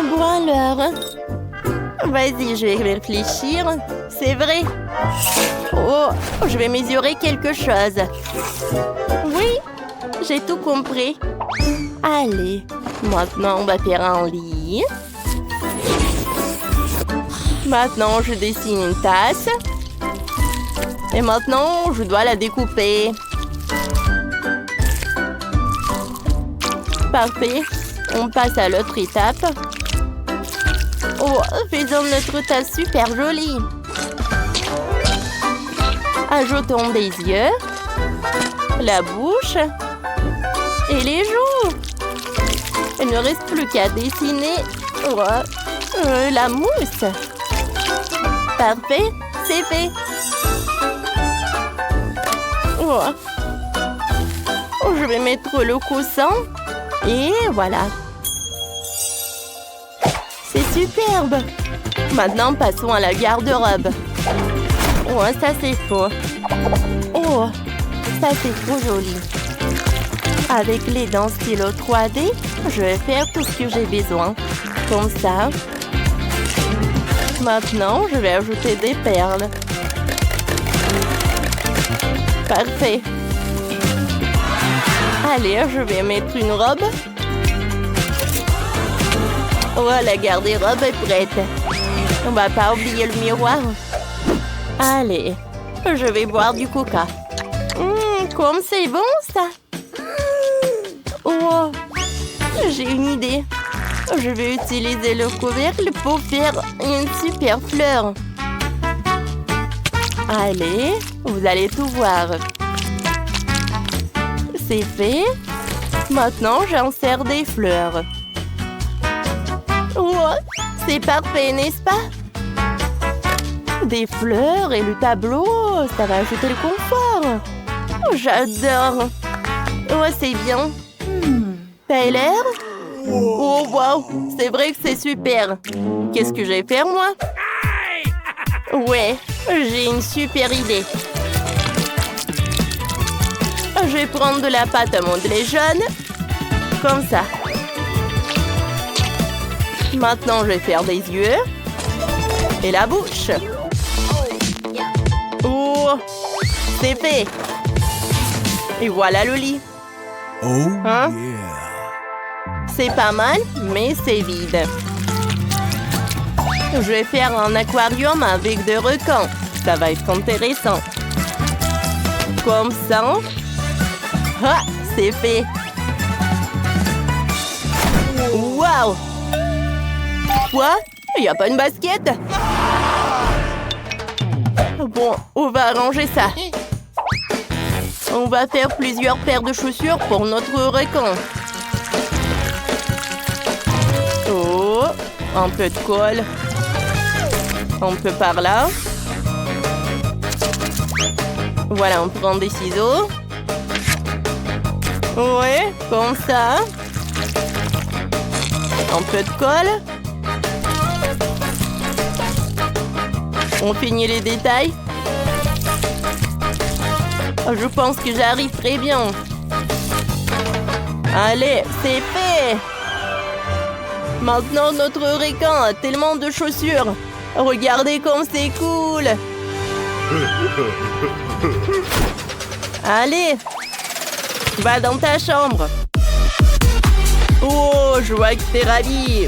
Bon alors. Vas-y, je vais réfléchir. C'est vrai. Oh, je vais mesurer quelque chose. Oui, j'ai tout compris. Allez, maintenant on va faire un lit. Maintenant, je dessine une tasse. Et maintenant, je dois la découper. Parfait. On passe à l'autre étape. Oh, faisons notre tasse super jolie. Ajoutons des yeux, la bouche et les joues. Il ne reste plus qu'à dessiner la mousse. Parfait, c'est fait. Oh. Je vais mettre le coussin et voilà. C'est superbe. Maintenant, passons à la garde-robe. Oh, ça c'est faux. Oh, ça c'est trop joli. Avec les dents stylo 3D, je vais faire tout ce que j'ai besoin. Comme ça. Maintenant, je vais ajouter des perles. Parfait. Allez, je vais mettre une robe. Oh, la garde-robe est prête. On va pas oublier le miroir. Allez, je vais boire du coca. Comme c'est bon, ça. Oh, j'ai une idée. Je vais utiliser le couvercle pour faire une super fleur. Allez, vous allez tout voir. C'est fait. Maintenant, j'insère des fleurs. Oh, c'est parfait, n'est-ce pas? Des fleurs et le tableau, ça va ajouter le confort. Oh, j'adore. Oh, c'est bien. Tyler? Oh, wow, c'est vrai que c'est super. Qu'est-ce que je vais faire, moi? Ouais, j'ai une super idée. Je vais prendre de la pâte à modeler jaune. Comme ça. Maintenant, je vais faire des yeux. Et la bouche. Oh, c'est fait. Et voilà le lit. Hein? C'est pas mal, mais c'est vide. Je vais faire un aquarium avec des requins. Ça va être intéressant. Comme ça. Ah, c'est fait. Waouh! Quoi? Il n'y a pas une basket? Bon, on va arranger ça. On va faire plusieurs paires de chaussures pour notre requin. Oh, un peu de colle. Un peu par là. Voilà, on prend des ciseaux. Ouais, comme ça. Un peu de colle. On finit les détails. Je pense que j'arrive très bien. Allez, c'est fait. Maintenant, notre requin a tellement de chaussures. Regardez comme c'est cool. Allez, va dans ta chambre. Oh, je vois que t'es ravi.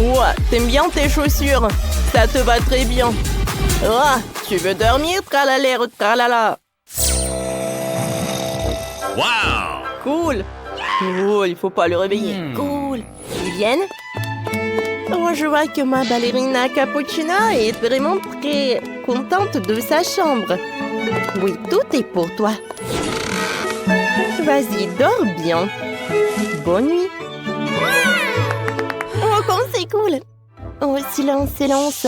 Oh, t'aimes bien tes chaussures? Ça te va très bien. Oh, tu veux dormir? Tralala, tralala. Wow! Cool. Oh, il faut pas le réveiller. Cool. Ils viennent? Oh, je vois que ma ballerina Cappuccina est vraiment très contente de sa chambre. Oui, tout est pour toi. Vas-y, dors bien. Bonne nuit. Oh, comme c'est cool. Oh, silence, silence.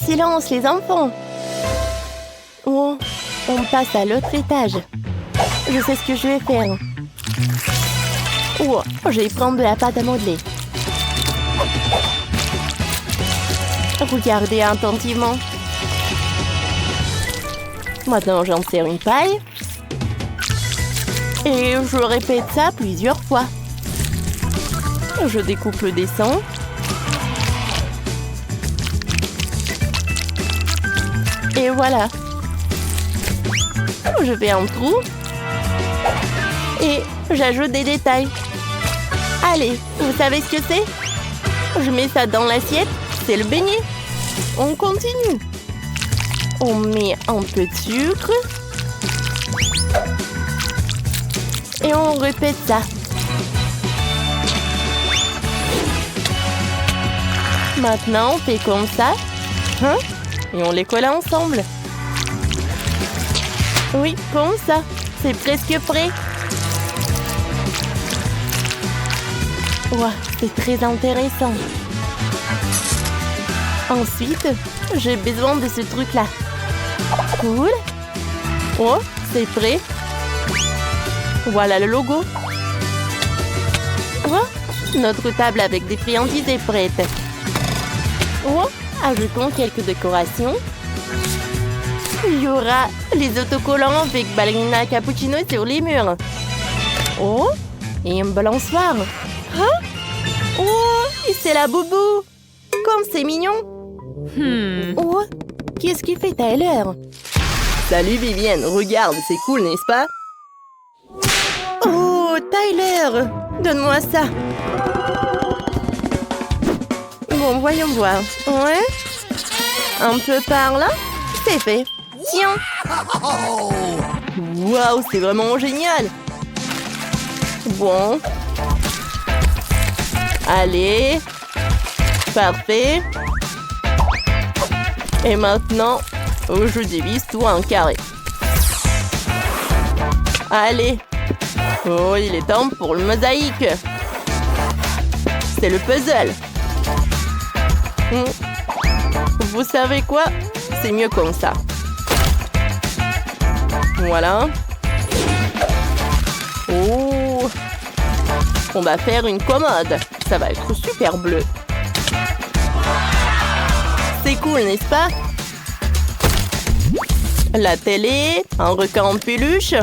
Silence, les enfants. Oh, on passe à l'autre étage. Je sais ce que je vais faire. Oh, je vais prendre de la pâte à modeler. Regardez attentivement. Maintenant, j'en sers une paille. Et je répète ça plusieurs fois. Je découpe le dessin. Et voilà. Je fais un trou. Et j'ajoute des détails. Allez, vous savez ce que c'est? Je mets ça dans l'assiette. C'est le beignet. On continue. On met un peu de sucre. Et on répète ça. Maintenant, on fait comme ça. Hein? Et on les colle ensemble. Oui, comme ça. C'est presque prêt. Wow, c'est très intéressant. Ensuite, j'ai besoin de ce truc-là. Cool. Oh, c'est prêt. Voilà le logo. Oh, notre table avec des friandises est prête. Oh, ajoutons quelques décorations. Il y aura les autocollants avec ballerina cappuccino sur les murs. Oh, et un balançoire. Hein? Oh, et c'est la boubou. Comme c'est mignon. Oh, qu'est-ce qu'il fait Tyler? Salut Vivienne, regarde, c'est cool, n'est-ce pas? Oh, Tyler, donne-moi ça. Bon, voyons voir. Ouais. Un peu par là. C'est fait. Tiens. Waouh, c'est vraiment génial. Bon. Allez. Parfait. Et maintenant, je divise tout en carré. Allez. Oh, il est temps pour le mosaïque. C'est le puzzle. Vous savez quoi? C'est mieux comme ça. Voilà. Oh. On va faire une commode. Ça va être super bleu. C'est cool, n'est-ce pas? La télé, un requin en peluche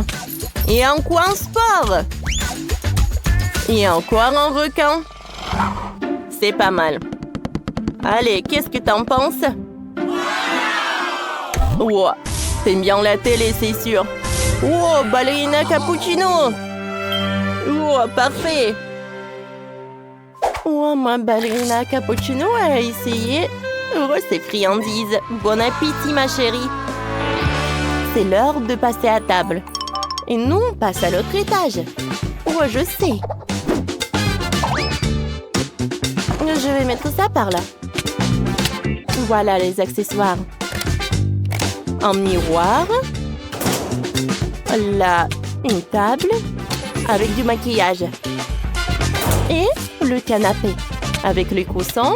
et un coin sport. Et encore un requin. C'est pas mal. Allez, qu'est-ce que t'en penses? Wow, t'aimes bien la télé, c'est sûr. Wow, ballerina cappuccino. Wow, parfait. Wow, ma ballerina cappuccino a essayé. Oh, ces friandises. Bon appétit, ma chérie. C'est l'heure de passer à table. Et nous, on passe à l'autre étage. Oh, je sais. Je vais mettre ça par là. Voilà les accessoires. Un miroir. Là, une table avec du maquillage. Et le canapé avec les coussins.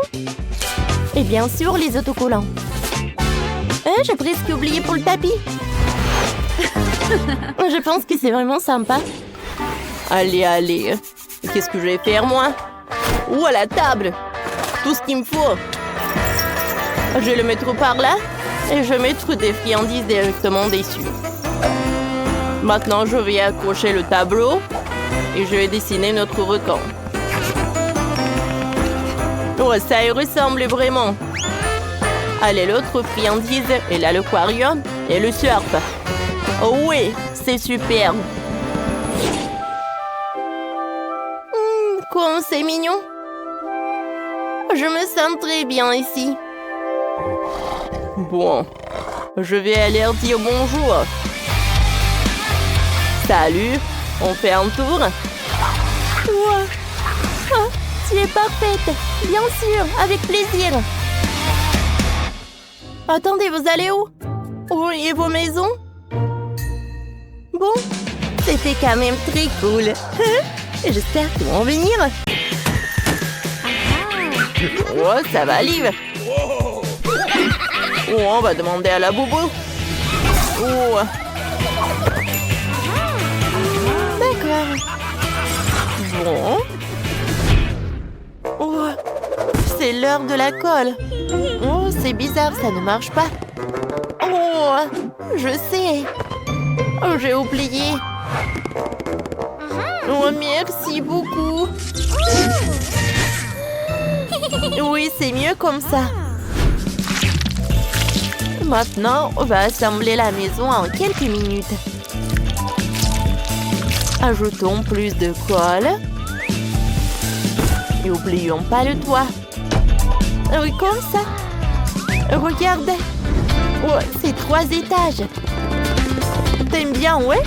Et bien sûr, les autocollants. J'ai presque oublié pour le tapis. Je pense que c'est vraiment sympa. Allez, allez. Qu'est-ce que je vais faire, moi? Ou à la table. Tout ce qu'il me faut. Je vais le mettre par là. Et je vais mettre des friandises directement dessus. Maintenant, je vais accrocher le tableau. Et je vais dessiner notre requin. Oh, ça y ressemble vraiment. Allez, l'autre friandise. Et là, l'aquarium et le surf. Oh oui, c'est super. Comme c'est mignon. Je me sens très bien ici. Bon, je vais aller leur dire bonjour. Salut, on fait un tour. Wow. Oh, tu es parfaite. Bien sûr, avec plaisir. Attendez, vous allez où? Oh, et vos maisons? Bon, c'était quand même très cool. J'espère qu'ils vont venir. Oh, ça va, Liv. Oh, on va demander à la boubou. Oh. D'accord. Bon. Oh, c'est l'heure de la colle. Oh, c'est bizarre, ça ne marche pas. Oh, je sais. Oh, j'ai oublié. Oh, merci beaucoup. Oui, c'est mieux comme ça. Maintenant, on va assembler la maison en quelques minutes. Ajoutons plus de colle. Et n'oublions pas le toit. Oui, comme ça. Regardez. Oh, c'est 3 étages. T'aimes bien, ouais?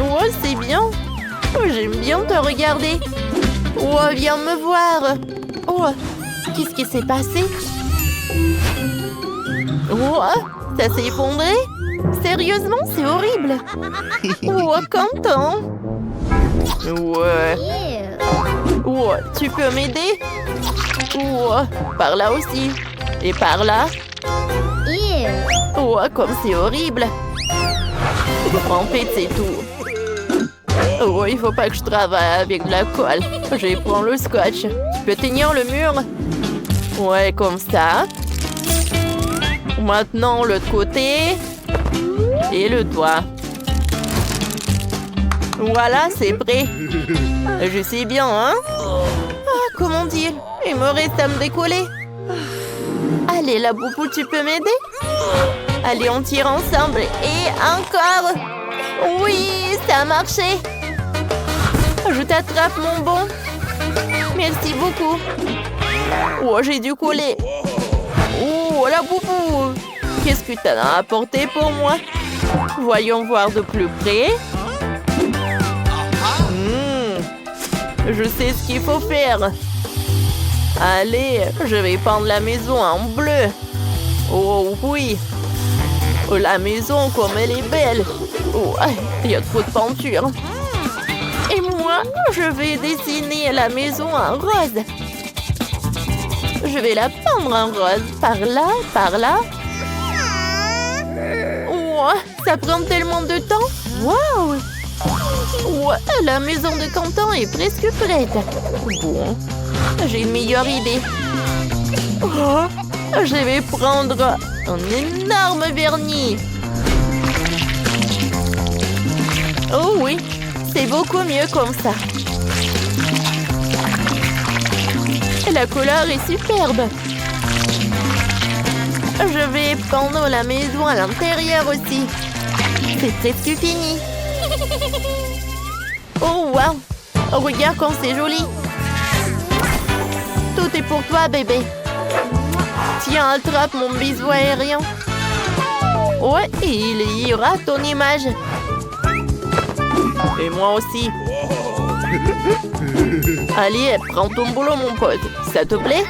Oh, c'est bien. Oh, j'aime bien te regarder. Oh, viens me voir. Oh, qu'est-ce qui s'est passé? Oh, ça s'est effondré? Sérieusement, c'est horrible. Oh, content. Ouais. Oh, tu peux m'aider? Oh, par là aussi. Et par là. Oh, comme c'est horrible. En fait, c'est tout. Oh, il faut pas que je travaille avec de la colle. Je vais prendre le scotch. Tu peux tenir le mur? Ouais, comme ça. Maintenant, l'autre côté. Et le toit. Voilà, c'est prêt. Je sais bien, hein? Ah, comment dire? Il me reste à me décoller. Allez, la boubou, tu peux m'aider? Allez, on tire ensemble. Et encore. Oui, ça a marché. Je t'attrape, mon bon. Merci beaucoup. Oh, j'ai dû coller. Oh, la boubou. Qu'est-ce que tu as apporté pour moi? Voyons voir de plus près. Je sais ce qu'il faut faire. Allez, je vais peindre la maison en bleu. Oh oui. Oh, la maison, comme elle est belle. Oh, il y a trop de peinture. Et moi, je vais dessiner la maison en rose. Je vais la peindre en rose. Par là, par là. Oh, ça prend tellement de temps. Waouh! Ouais, la maison de Quentin est presque prête. Bon, j'ai une meilleure idée. Oh, je vais prendre un énorme vernis. Oh oui, c'est beaucoup mieux comme ça. La couleur est superbe. Je vais peindre la maison à l'intérieur aussi. C'est presque fini. Oh, wow! Regarde comme c'est joli. Tout est pour toi, bébé. Tiens, attrape mon bisou aérien. Ouais, il y aura ton image. Et moi aussi. Allez, prends ton boulot, mon pote. Ça te plaît?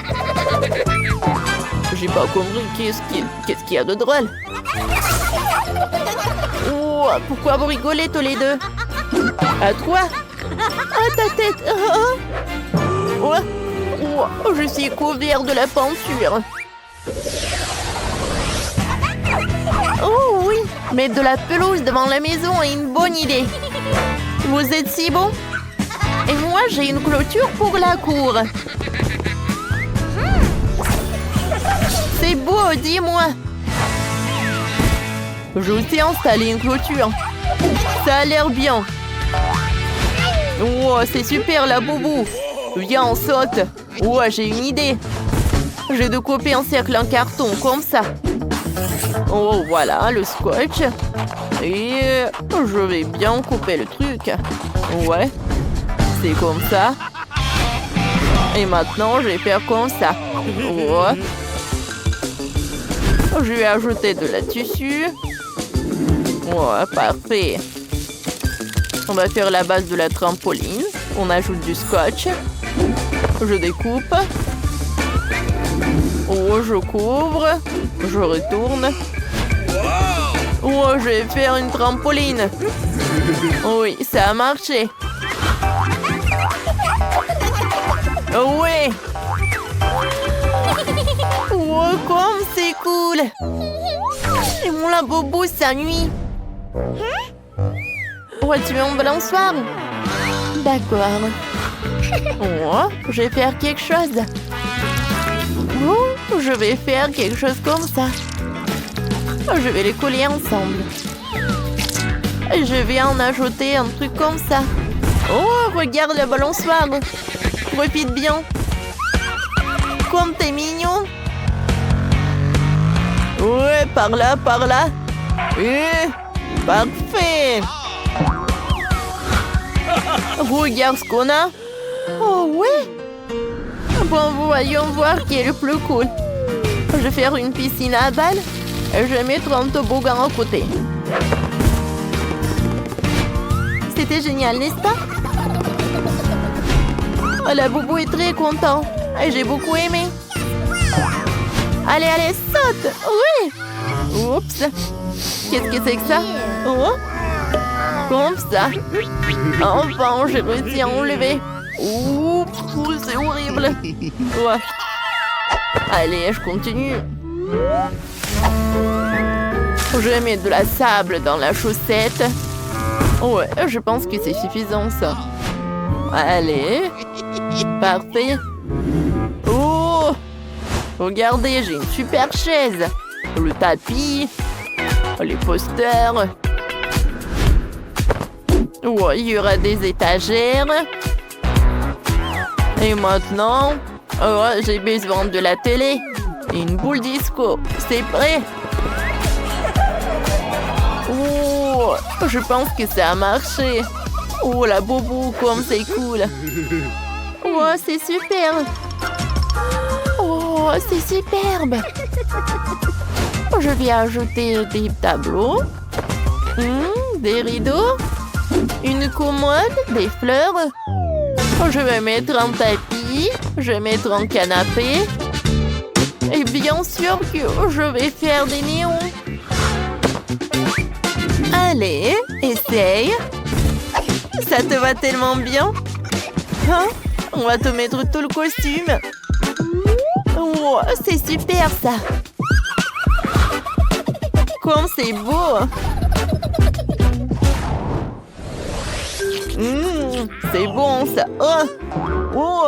J'ai pas compris. Qu'est-ce qu'il y a de drôle? Oh, pourquoi vous rigolez tous les deux? À toi? À ta tête? Oh, oh, je suis couvert de la peinture. Oh oui, mettre de la pelouse devant la maison est une bonne idée. Vous êtes si bon? Et moi, j'ai une clôture pour la cour. C'est beau, dis-moi. Je sais installer une clôture. Ça a l'air bien. Oh, c'est super la boubou. Viens, on saute. Oh, j'ai une idée. J'ai découpé un cercle en carton, comme ça. Oh, voilà, le scotch. Et je vais bien couper le truc. Ouais, c'est comme ça. Et maintenant, je vais faire comme ça. Ouais. Je vais ajouter de la tissu. Ouais, parfait. On va faire la base de la trampoline. On ajoute du scotch. Je découpe. Oh, je couvre. Je retourne. Oh, je vais faire une trampoline. Oui, ça a marché. Oui. Oh, comme c'est cool. Et mon la bobo s'ennuie. Oh, tu veux un balançoire? D'accord. Oh, je vais faire quelque chose. Oh, je vais faire quelque chose comme ça. Oh, je vais les coller ensemble. Et je vais en ajouter un truc comme ça. Oh, regarde le balançoire. Profite bien. Comme t'es mignon. Ouais, par là, par là. Parfait. Regarde ce qu'on a. Oh ouais. Bon, voyons voir qui est le plus cool. Je vais faire une piscine à balles et je vais mettre un toboggan à côté. C'était génial, n'est-ce pas? Oh, la boubou est très content et j'ai beaucoup aimé. Allez, allez, saute! Oui! Oups! Qu'est-ce que c'est que ça? Oh? Comme ça. Enfin, j'ai réussi à enlever. Oups, c'est horrible. Ouais. Allez, je continue. Je vais mettre de la sable dans la chaussette. Ouais, je pense que c'est suffisant, ça. Allez. Parfait. Oh! Regardez, j'ai une super chaise. Le tapis. Les posters. Ouais, il y aura des étagères. Et maintenant, j'ai besoin de la télé. Et une boule disco. C'est prêt. Oh, je pense que ça a marché. Oh, la boubou, comme c'est cool. Oh, c'est super. Oh, c'est superbe. Je vais ajouter des tableaux, des rideaux, une commode, des fleurs. Je vais mettre un tapis, je vais mettre un canapé. Et bien sûr que je vais faire des néons. Allez, essaye. Ça te va tellement bien. Hein? On va te mettre tout le costume. Oh, c'est super ça. Comme c'est beau. C'est bon ça. Oh,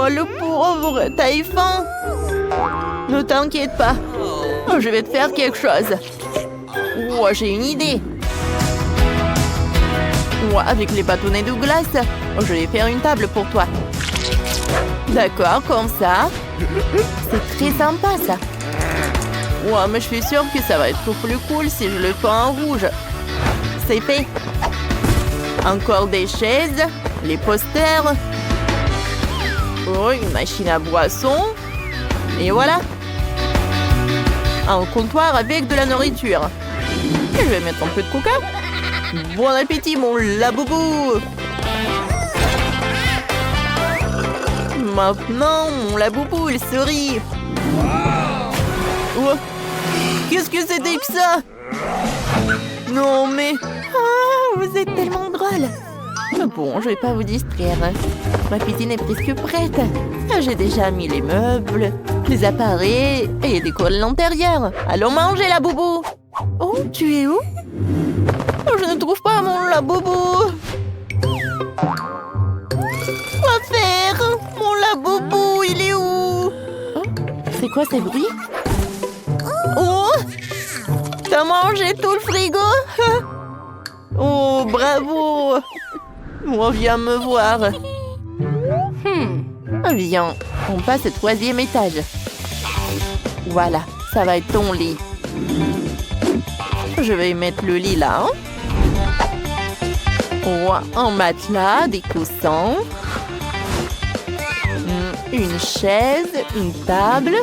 le pauvre, t'as eu faim? Ne t'inquiète pas. Je vais te faire quelque chose. Oh, j'ai une idée. Avec les bâtonnets de glace, je vais faire une table pour toi. D'accord, comme ça. C'est très sympa ça. Mais je suis sûre que ça va être plus cool si je le fais en rouge. C'est fait. Encore des chaises, les posters. Une machine à boisson. Et voilà. Un comptoir avec de la nourriture. Et je vais mettre un peu de coca. Bon appétit, mon laboubou. Maintenant, mon laboubou, il sourit. Qu'est-ce que c'était que ça? Non, mais... vous êtes tellement drôle. Bon, je vais pas vous distraire. Ma piscine est presque prête. J'ai déjà mis les meubles, les appareils et décoré l'intérieur. Allons manger, la boubou. Oh, tu es où? Je ne trouve pas mon laboubou. Quoi faire? Mon laboubou, il est où? C'est quoi ces bruits? Oh! T'as mangé tout le frigo? Oh, bravo! Viens me voir. Viens, on passe au 3e étage. Voilà, ça va être ton lit. Je vais mettre le lit là. Un matelas, des coussins. Une chaise, une table.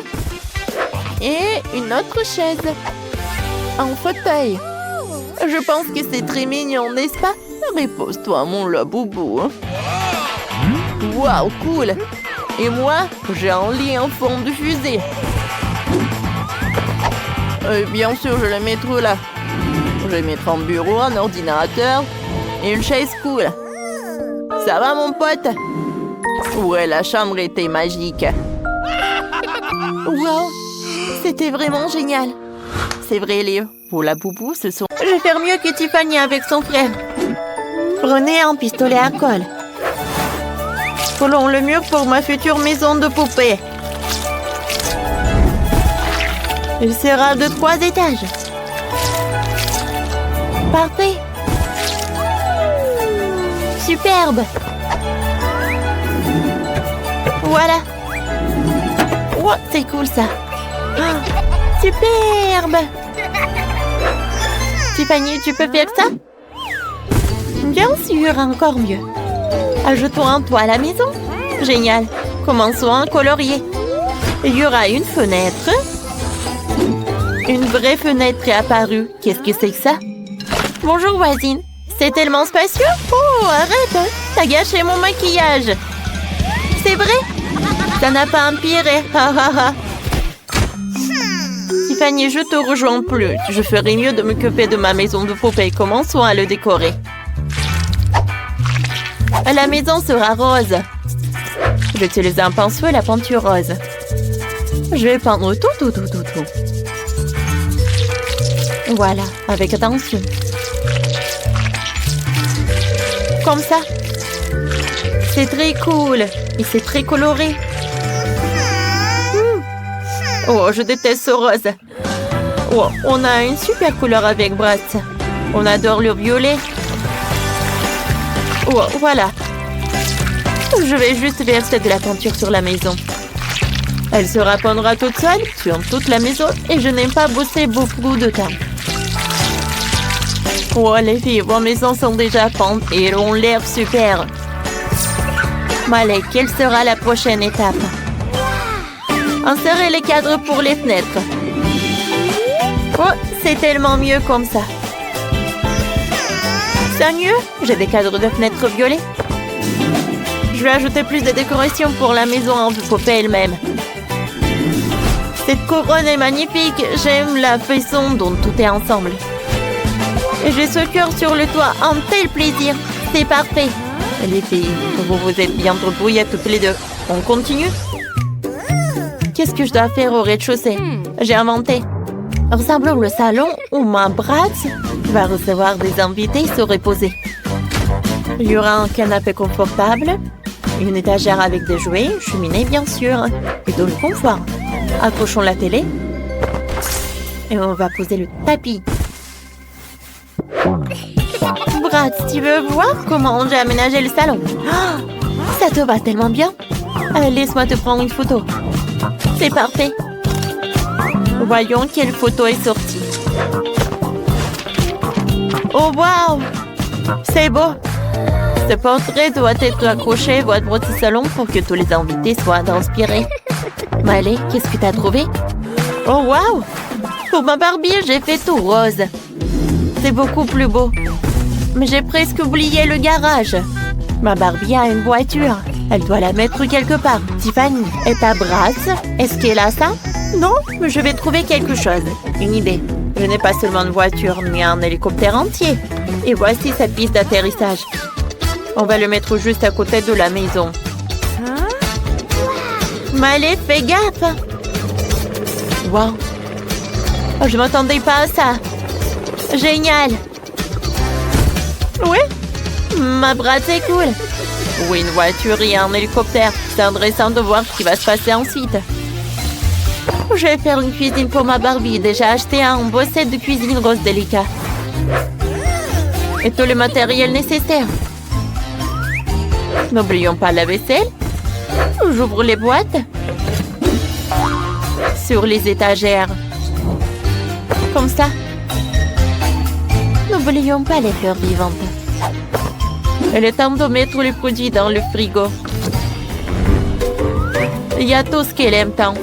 Et une autre chaise. Un fauteuil. Je pense que c'est très mignon, n'est-ce pas? Repose-toi, mon laboubou. Waouh, cool. Et moi, j'ai un lit en forme de fusée. Bien sûr, je vais le mettre là. Je vais mettre un bureau, un ordinateur et une chaise cool. Ça va, mon pote? Ouais, la chambre était magique. Wow, c'était vraiment génial. C'est vrai, Léo. Pour la boubou, ce sont... Je vais faire mieux que Tiffany avec son frère. Prenez un pistolet à colle. Collons le mur pour ma future maison de poupée. Il sera de 3 étages. Parfait. Superbe. Voilà. Oh, c'est cool ça. Oh, superbe. Tiffany, tu peux faire ça? Bien sûr, encore mieux. Ajoutons un toit à la maison. Génial. Commençons à colorier. Il y aura une fenêtre. Une vraie fenêtre est apparue. Qu'est-ce que c'est que ça? Bonjour voisine. C'est tellement spacieux. Oh, arrête. T'as gâché mon maquillage. C'est vrai? Ça n'a pas empiré. Tiffany, je te rejoins plus. Je ferais mieux de m'occuper de ma maison de poupée. Commençons à le décorer. La maison sera rose. J'utilise un pinceau et la peinture rose. Je vais peindre tout. Voilà, avec attention. Comme ça. C'est très cool. Et c'est très coloré. Oh, je déteste ce rose. Oh, on a une super couleur avec Brad. On adore le violet. Oh, voilà. Je vais juste verser de la peinture sur la maison. Elle se répandra toute seule sur toute la maison et je n'aime pas bosser beaucoup de temps. Oh, les filles, vos maisons sont déjà peintes et elles ont l'air super. Allez, quelle sera la prochaine étape? Insérez les cadres pour les fenêtres. Oh, c'est tellement mieux comme ça. C'est mieux? J'ai des cadres de fenêtres violets. Je vais ajouter plus de décoration pour la maison en poupée elle-même. Cette couronne est magnifique. J'aime la façon dont tout est ensemble. Et j'ai ce cœur sur le toit. Un tel plaisir. C'est parfait. Les filles, vous êtes bien débrouillées toutes les deux. On continue? Qu'est-ce que je dois faire au rez-de-chaussée? J'ai inventé. Ressemble le salon où ma Brad va recevoir des invités et se reposer. Il y aura un canapé confortable, une étagère avec des jouets, une cheminée bien sûr, et de le confort. Accrochons la télé et on va poser le tapis. Brad, tu veux voir comment j'ai aménagé le salon? Oh, ça te va tellement bien. Laisse-moi te prendre une photo. C'est parfait. Voyons quelle photo est sortie. Oh, waouh! C'est beau. Ce portrait doit être accroché à votre salon pour que tous les invités soient inspirés. Allez, qu'est-ce que tu as trouvé? Oh, waouh! Pour ma Barbie, j'ai fait tout rose. C'est beaucoup plus beau. Mais j'ai presque oublié le garage. Ma Barbie a une voiture. Elle doit la mettre quelque part. Tiffany, et ta brasse, est-ce qu'elle a ça? Non, mais je vais trouver quelque chose. Une idée. Je n'ai pas seulement une voiture, mais un hélicoptère entier. Et voici sa piste d'atterrissage. On va le mettre juste à côté de la maison. Mais allez, fais gaffe. Wow. Oh, je m'attendais pas à ça. Génial. Oui, ma brasse est cool. Oui, une voiture et un hélicoptère. C'est intéressant de voir ce qui va se passer ensuite. Je vais faire une cuisine pour ma Barbie. Déjà acheté un beau set de cuisine rose délicat. Et tout le matériel nécessaire. N'oublions pas la vaisselle. J'ouvre les boîtes. Sur les étagères. Comme ça. N'oublions pas les fleurs vivantes. Il est temps de mettre les produits dans le frigo. Il y a tout ce qu'elle aime tant.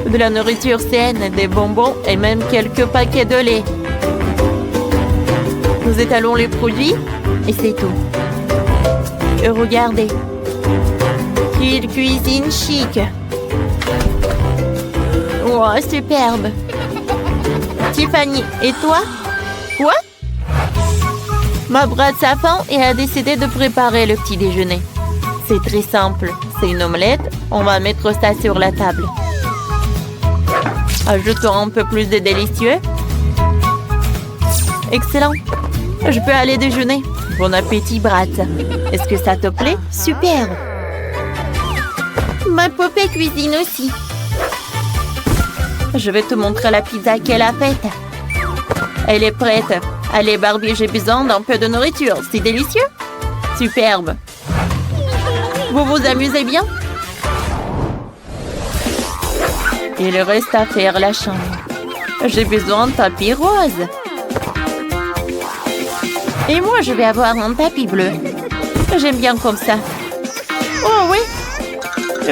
De la nourriture saine, des bonbons et même quelques paquets de lait. Nous étalons les produits et c'est tout. Et regardez. Une cuisine chic. Wow, superbe. Tiffany, et toi? Quoi? Ma Brad a faim et a décidé de préparer le petit déjeuner. C'est très simple. C'est une omelette. On va mettre ça sur la table. Ajoutons un peu plus de délicieux. Excellent. Je peux aller déjeuner. Bon appétit, Brad. Est-ce que ça te plaît? Super. Ma poupée cuisine aussi. Je vais te montrer la pizza qu'elle a faite. Elle est prête. Allez, Barbie, j'ai besoin d'un peu de nourriture. C'est délicieux. Superbe. Vous vous amusez bien? Il reste à faire la chambre. J'ai besoin de tapis rose. Et moi, je vais avoir un tapis bleu. J'aime bien comme ça. Oh oui!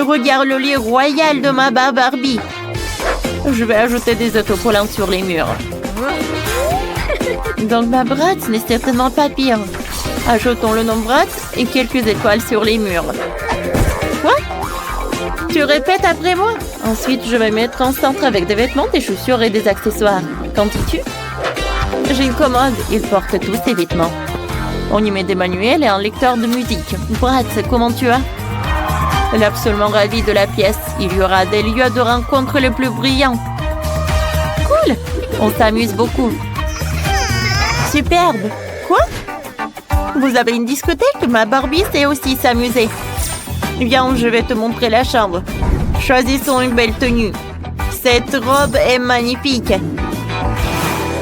Regarde le lit royal de ma Barbie. Je vais ajouter des autocollants sur les murs. Donc ma Bratz n'est certainement pas pire. Ajoutons le nom Bratz et quelques étoiles sur les murs. Quoi? Tu répètes après moi? Ensuite, je vais mettre en centre avec des vêtements, des chaussures et des accessoires. Qu'en dis-tu? J'ai une commode. Il porte tous ses vêtements. On y met des manuels et un lecteur de musique. Bratz, comment tu vas? Elle est absolument ravie de la pièce. Il y aura des lieux de rencontre les plus brillants. Cool! On s'amuse beaucoup. Superbe! Quoi? Vous avez une discothèque? Ma Barbie sait aussi s'amuser. Viens, je vais te montrer la chambre. Choisissons une belle tenue. Cette robe est magnifique.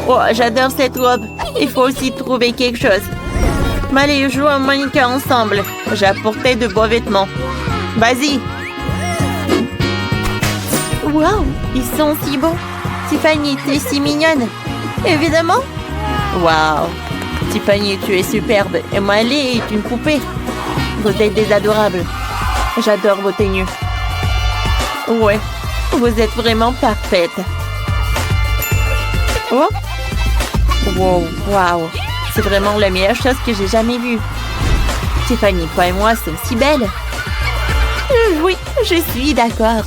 Oh, j'adore cette robe. Il faut aussi trouver quelque chose. Mais allez, jouons un mannequin ensemble. J'ai apporté de beaux vêtements. Vas-y. Wow, ils sont si beaux. Tiffany, tu es si mignonne. Évidemment. Wow. Tiffany, tu es superbe. Et Miley est une poupée. Vous êtes des adorables. J'adore vos tenues. Ouais, vous êtes vraiment parfaite. Oh. Wow, wow. C'est vraiment la meilleure chose que j'ai jamais vue. Tiffany, toi et moi sommes si belles. Oui, je suis d'accord.